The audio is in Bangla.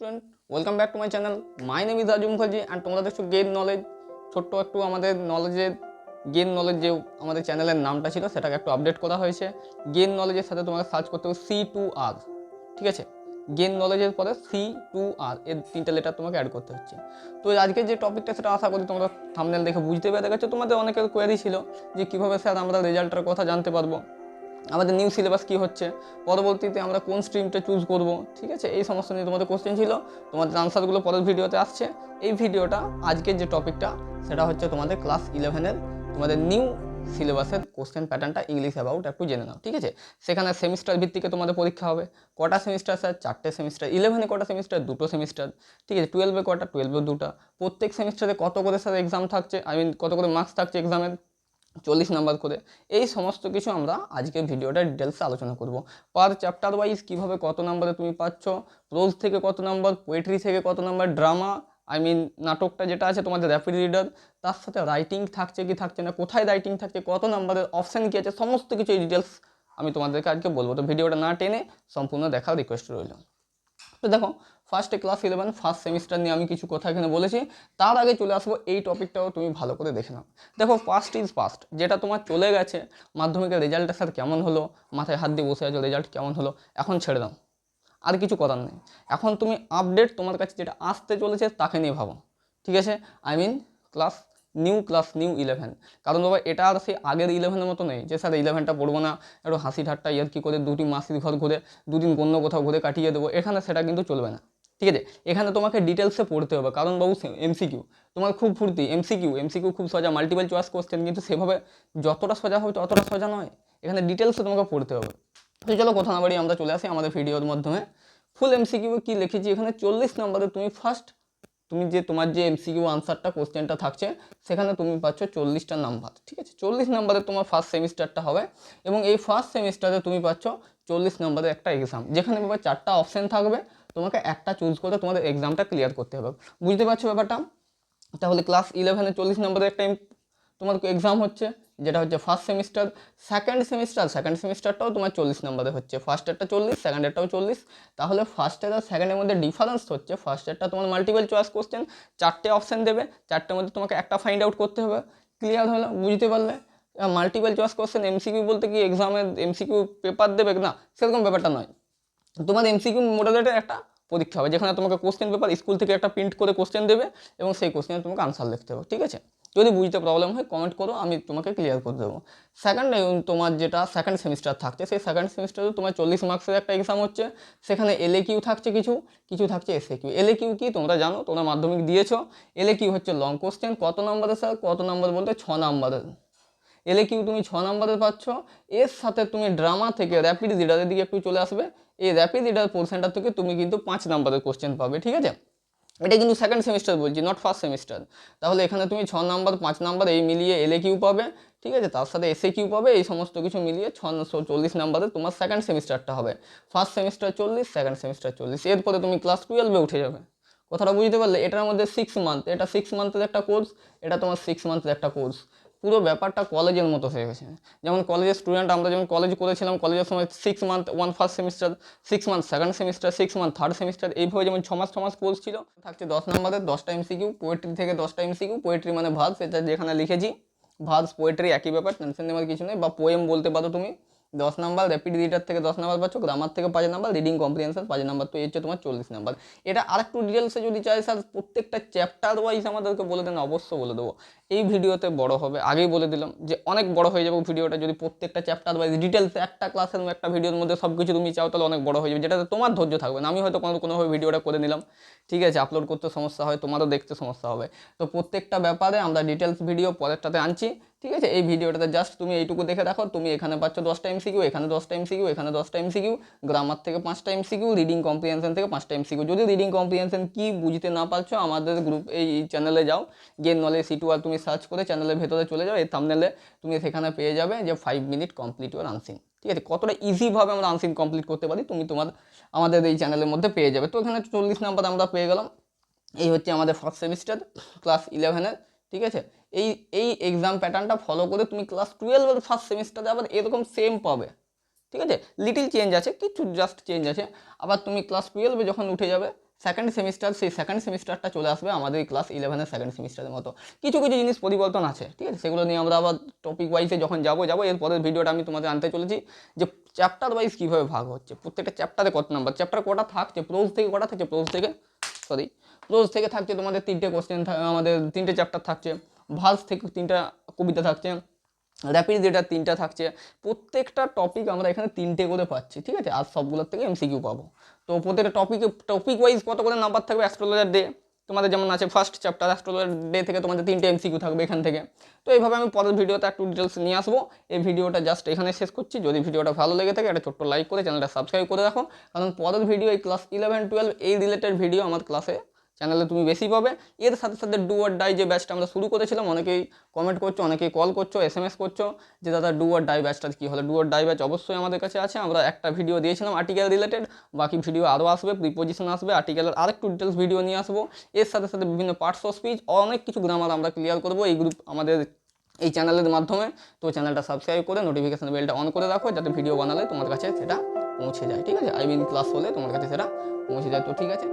Student, welcome back to my channel. My name is Raju Mukherjee and তোমরা দেখছো গেইন নলেজ। ছোট্ট একটু আমাদের গেইন নলেজ যে আমাদের চ্যানেলের নামটা ছিল সেটাকে একটু আপডেট করা হয়েছে। গেইন নলেজের সাথে তোমাকে সার্চ করতে হবে C2R, ঠিক আছে? গেইন নলেজের পরে C2R এর 3টে লেটার তোমাকে অ্যাড করতে হচ্ছে। তো আজকে যে টপিকটা সেটা আশা করি তোমরা থাম্বনেল দেখে বুঝতে পেরে গেছো। তোমাদের অনেকের কোয়েরি ছিল যে কীভাবে স্যার আমরা রেজাল্টের কথা জানতে পারবো, আমাদের নিউ সিলেবাস কী হচ্ছে, পরবর্তীতে আমরা কোন স্ট্রিমটা চুজ করব, ঠিক আছে? এই সমস্ত নিয়ে তোমাদের কোশ্চেন ছিল। তোমাদের আনসারগুলো পরের ভিডিওতে আসছে। এই ভিডিওটা আজকের যে টপিকটা সেটা হচ্ছে তোমাদের ক্লাস 11-এর তোমাদের নিউ সিলেবাসের কোশ্চেন প্যাটার্নটা ইংলিশ অ্যাবাউট একটু জেনে নাও, ঠিক আছে? সেখানে সেমিস্টার ভিত্তিকে তোমাদের পরীক্ষা হবে। কটা সেমিস্টার স্যার? 4টে সেমিস্টার। 11-এ কটা সেমিস্টার? 2টো সেমিস্টার, ঠিক আছে? 12-এ কটা? 12-এ 2টা। প্রত্যেক সেমিস্টারে কত করে স্যার এক্সাম থাকছে, কত করে মার্কস থাকছে এক্সামের? 40 নাম্বার করে। এই সমস্ত কিছু আমরা আজকের ভিডিওটা ডিটেলসে আলোচনা করব। পার চ্যাপ্টার ওয়াইজ কীভাবে কত নাম্বারে তুমি পাচ্ছ, প্রোজ থেকে কত নাম্বার, পোয়েট্রি থেকে কত নাম্বার, ড্রামা নাটকটা যেটা আছে তোমাদের র্যাপিড রিডার, তার সাথে রাইটিং থাকছে কি থাকছে না, কোথায় রাইটিং থাকছে, কত নাম্বারের অপশান কী আছে, সমস্ত কিছু এই ডিটেলস আমি তোমাদেরকে আজকে বলবো। তো ভিডিওটা না টেনে সম্পূর্ণ দেখার রিকোয়েস্ট রইল। তো দেখো, ফার্স্টে ক্লাস 11 ফার্স্ট সেমিস্টার নিয়ে আমি কিছু কথা এখানে বলেছি। তার আগে চলে আসবো এই টপিকটাও তুমি ভালো করে দেখে নাও। দেখো, পাস্ট ইজ পাস্ট, যেটা তোমার চলে গেছে, মাধ্যমিকের রেজাল্টটা স্যার কেমন হলো, মাথায় হাত দিয়ে বসে আছো রেজাল্ট কেমন হলো, এখন ছেড়ে দাও, আর কিছু করার নেই। এখন তুমি আপডেট তোমার কাছে যেটা আসতে চলেছে তাকে নিয়ে ভাবো, ঠিক আছে? Class new 11। কারণ বাবা, এটা আর সেই আগের 11-এর মতো নেই যে স্যার 11টা পড়বো না, একটু হাসি ঠাট্টা কি করে দুটি মাসির ঘর ঘুরে, দুদিন অন্য কোথাও ঘুরে কাটিয়ে দেবো, এখানে সেটা কিন্তু চলবে না, ঠিক আছে? এখানে তোমাকে ডিটেলসে পড়তে হবে। কারণ বাবু, এমসিকিউ তোমার খুব ফুর্তি, এমসিকিউ খুব সোজা, মাল্টিপল চয়েস কোশ্চেন, কিন্তু সেভাবে যতটা সোজা হবে ততটা সোজা নয়। এখানে ডিটেলসে তোমাকে পড়তে হবে। তো চলো কথা না বাড়ি আমরা চলে আসি আমাদের ভিডিওর মাধ্যমে। ফুল এমসিকিউ কী লিখেছি এখানে? 40 নম্বরে তুমি যে তোমার যে এমসিকিউ আনসারটা কোশ্চেনটা থাকছে সেখানে তুমি পাচ্ছ 40টা নাম্বার, ঠিক আছে? 40 নম্বরে তোমার ফার্স্ট সেমিস্টারটা হবে এবং এই ফার্স্ট সেমিস্টারে তুমি পাচ্ছ 40 নম্বরের একটা এক্সাম, যেখানে বাবা 4টা অপশান থাকবে, তোমাকে একটা চুজ করে তোমাদের এক্সামটা ক্লিয়ার করতে হবে। বুঝতে পারছো ব্যাপারটা? তাহলে ক্লাস 11-এ 40 নম্বরের একটা তোমার এক্সাম হচ্ছে, যেটা হচ্ছে ফার্স্ট সেমিস্টার। সেকেন্ড সেমিস্টারটাও তোমার 40 নম্বরে হচ্ছে। ফার্স্টেরটা 40, সেকেন্ডেরটাও 40। তাহলে ফার্স্টের আর সেকেন্ডের মধ্যে ডিফারেন্স হচ্ছে, ফার্স্টেরটা তোমার মাল্টিপল চয়েস কোশ্চেন, 4টে অপশান দেবে, 4টের মধ্যে তোমাকে একটা ফাইন্ড আউট করতে হবে। ক্লিয়ার হলো? বুঝতে পারলে? মাল্টিপল চয়েস কোশ্চেন এমসিকিউ বলতে কি এক্সামের এমসিকিউ পেপার দেবে না, সেরকম ব্যাপারটা নয়। তোমার এমসিকিউ মডেলের একটা পরীক্ষা হবে, যেখানে তোমাকে কোশ্চেন পেপার স্কুল থেকে একটা প্রিন্ট করে কোশ্চেন দেবে এবং সেই কোশ্চেনে তোমাকে আনসার লিখতে হবে, ঠিক আছে? যদি বুঝতে প্রবলেম হয় কমেন্ট করো, আমি তোমাকে ক্লিয়ার করে দেবো। তোমার যেটা সেকেন্ড সেমিস্টার থাকছে, সেই সেকেন্ড সেমিস্টারে তোমার 40 মার্কসের একটা এক্সাম হচ্ছে। সেখানে এলএকিউ থাকছে, কিছু থাকছে এসএকিউ। এলএকিউ কি তোমরা জানো, তোমরা মাধ্যমিক দিয়েছো। এলএকিউ হচ্ছে লং কোশ্চেন। কত নম্বরের স্যার? কত নম্বর বলতে 6 নম্বরের। এলএকিউ তুমি 6 নম্বরের পাচ্ছ। এর সাথে তুমি ড্রামা থেকে র্যাপিড রিডারের দিকে একটু চলে আসবে। এই র্যাপিড রিডার পোর্শনটা থেকে তুমি কিন্তু 5 নম্বরের কোশ্চেন পাবে, ঠিক আছে? এটা কিন্তু সেকেন্ড সেমিস্টার বলছি, নট ফার্স্ট সেমিস্টার। তাহলে এখানে তুমি 6 নাম্বার 5 নাম্বার এই মিলিয়ে এলএকিউ পাবে, ঠিক আছে? তার সাথে এসএকিউ পাবে, এই সমস্ত কিছু মিলিয়ে 40 নাম্বারের তোমার সেকেন্ড সেমিস্টারটা হবে। First semester 40, second semester 40। এরপরে তুমি ক্লাস 12-এ উঠে যাবে। কথাটা বুঝতে পারলে? এটার মধ্যে 6 মান্থ, এটা 6 মান্থের একটা কোর্স, এটা তোমার 6 মান্থের একটা কোর্স। পুরো ব্যাপারটা কলেজের মতো হয়ে গেছে। যেমন কলেজের স্টুডেন্ট আমরা যেমন কলেজ করেছিলাম, কলেজের সময় 6 month one first semester, 6 month second semester, 6 month third semester, এইভাবে যেমন 6 মাস কোর্স ছিল। থাকছে 10 নম্বরের 10টা এমসিকিউ, পোয়েট্রি থেকে 10টা এমসিকিউ। পোয়েট্রি মানে ভার্স, এটা যেখানে লিখেছি ভার্স পোয়েট্রি একই ব্যাপার, টেনশন নেওয়ার কিছু নেই। বা পোয়েম বলতে পারো তুমি। 10 নাম্বার, র্যাপিড রিডার থেকে 10 নাম্বার পাচ্ছ, গ্রামার থেকে 5 নাম্বার, রিডিং কম্প্রিহেনশন 5 নাম্বার। তো এই হচ্ছে তোমার 40 নাম্বার। এটা আরেকটু ডিটেলসে যদি চাই স্যার প্রত্যেকটা চ্যাপ্টার ওয়াইজ আমাদেরকে বলে দেন, অবশ্য বলে দেবো। এই ভিডিওতে বড় হবে, আগেই বলে দিলাম যে অনেক বড় হয়ে যাবে ভিডিওটা যদি প্রত্যেকটা চ্যাপ্টার ওয়াইজ ডিটেলসে একটা ক্লাসের একটা ভিডিওর মধ্যে সব কিছু তুমি চাও, তাহলে অনেক বড় হয়ে যাবে, যেটাতে তোমার ধৈর্য থাকবে না। আমি হয়তো কোনোভাবে ভিডিওটা করে নিলাম, ঠিক আছে, আপলোড করতে সমস্যা হয়, তোমারও দেখতে সমস্যা হবে। তো প্রত্যেকটা ব্যাপারে আমরা ডিটেলস ভিডিও পরেরটাতে আনছি, ঠিক আছে? এই ভিডিওটাতে জাস্ট তুমি এইটুকু দেখে রাখো। তুমি এখানে পাচ্ছ 10টা এমসিকিউ, এখানে 10টা এমসিকিউ, এখানে 10টা এমসিকিউ, গ্রামার থেকে 5টা এমসিকিউ, রিডিং কম্প্রিহেনশন থেকে 5টা এমসিকিউ। যদি রিডিং কম্প্রিহেনশন কি বুঝতে না পারছো, আমাদের গ্রুপ এই চ্যানেলে যাও, গেইন নলেজ C2R তুমি সার্চ করে চ্যানেলের ভেতরে চলে যাও। এই থাম্বনেলে তুমি সেখানে পেয়ে যাবে যে 5 মিনিট কমপ্লিট ইওর আনসিন, ঠিক আছে? কতটা ইজিভাবে আমরা আনসিন কমপ্লিট করতে পারি তুমি আমাদের এই চ্যানেলের মধ্যে পেয়ে যাবে। তো এখানে 40 নাম্বার আমরা পেয়ে গেলাম। এই হচ্ছে আমাদের ফার্স্ট সেমিস্টার ক্লাস 11-এর, ঠিক আছে? এই এই এক্সাম প্যাটার্নটা ফলো করে তুমি ক্লাস 12-এর ফার্স্ট সেমিস্টারে আবার এরকম সেম পাবে, ঠিক আছে? লিটিল চেঞ্জ আছে, কিছু জাস্ট চেঞ্জ আছে। আবার তুমি ক্লাস 12-এ যখন উঠে যাবে সেকেন্ড সেমিস্টার, সেই সেকেন্ড সেমিস্টারটা চলে আসবে আমাদের ক্লাস 11-এর সেকেন্ড সেমিস্টারের মতো। কিছু কিছু জিনিস পরিবর্তন আছে, ঠিক আছে, সেগুলো নিয়ে আমরা আবার টপিক ওয়াইজে যখন যাবো এর পরের ভিডিওটা আমি তোমাদের আনতে চলেছি যে চ্যাপ্টার ওয়াইজ কীভাবে ভাগ হচ্ছে, প্রত্যেকটা চ্যাপ্টারে কত নাম্বার, চ্যাপ্টার কটা থাকছে, প্রোজ থেকে কটা থাকছে, প্রোজ থেকে থাকছে তোমাদের 3টে কোশ্চেন, আমাদের 3টে চ্যাপ্টার থাকছে, ভার্স থেকে 3টা কবিতা থাকছে, র্যাপিড রিডার 3টা থাকছে, প্রত্যেকটা টপিক আমরা এখানে 3টে করে পাচ্ছি, ঠিক আছে, আর সবগুলোর থেকে এমসিকিউ পাবো। তো প্রত্যেকটা টপিক ওয়াইজ কত করে নাম্বার থাকবে, অ্যাস্ট্রোলজার ডে তোমাদের যেমন আছে ফার্স্ট চ্যাপ্টার, অ্যাস্ট্রোলজার ডে থেকে তোমাদের 3টে এমসিকিউ থাকবে এখান থেকে। তো এইভাবে আমি পরের ভিডিওতে একটু ডিটেলস নিয়ে আসবো। এই ভিডিওটা জাস্ট এখানে শেষ করছি। যদি ভিডিওটা ভালো লেগে থাকে একটা ছোট্ট লাইক করে চ্যানেলটা সাবস্ক্রাইব করে রাখো, কারণ পরের ভিডিও এই ক্লাস 11-12 এই রিলেটেড ভিডিও আমার ক্লাসে চ্যানেলে তুমি বেশি পাবে। এর সাথে সাথে ডু অর ডাই যে ব্যাচটা আমরা শুরু করেছিলাম, অনেকেই কমেন্ট করছো, অনেকেই কল করছো, SMS করছো যে দাদা ডু অর ডাই ব্যাচটা কী হলো। ডু অর ডাই ব্যাচ অবশ্যই আমাদের কাছে আছে। আমরা একটা ভিডিও দিয়েছিলাম আর্টিকেল রিলেটেড, বাকি ভিডিও আরও আসবে, প্রিপোজিশন আসবে, আর্টিকেলের আরেকটু ডিটেলস ভিডিও নিয়ে আসবো। এর সাথে সাথে বিভিন্ন পার্টস অফ স্পিচ, অনেক কিছু গ্রামার আমরা ক্লিয়ার করবো এই গ্রুপ আমাদের এই চ্যানেলের মাধ্যমে। তো চ্যানেলটা সাবস্ক্রাইব করে নোটিফিকেশন বেলটা অন করে রাখো, যাতে ভিডিও বানালে তোমার কাছে সেটা পৌঁছে যায়, ঠিক আছে, ক্লাস হলে তোমার কাছে সেটা পৌঁছে যায়। তো ঠিক আছে।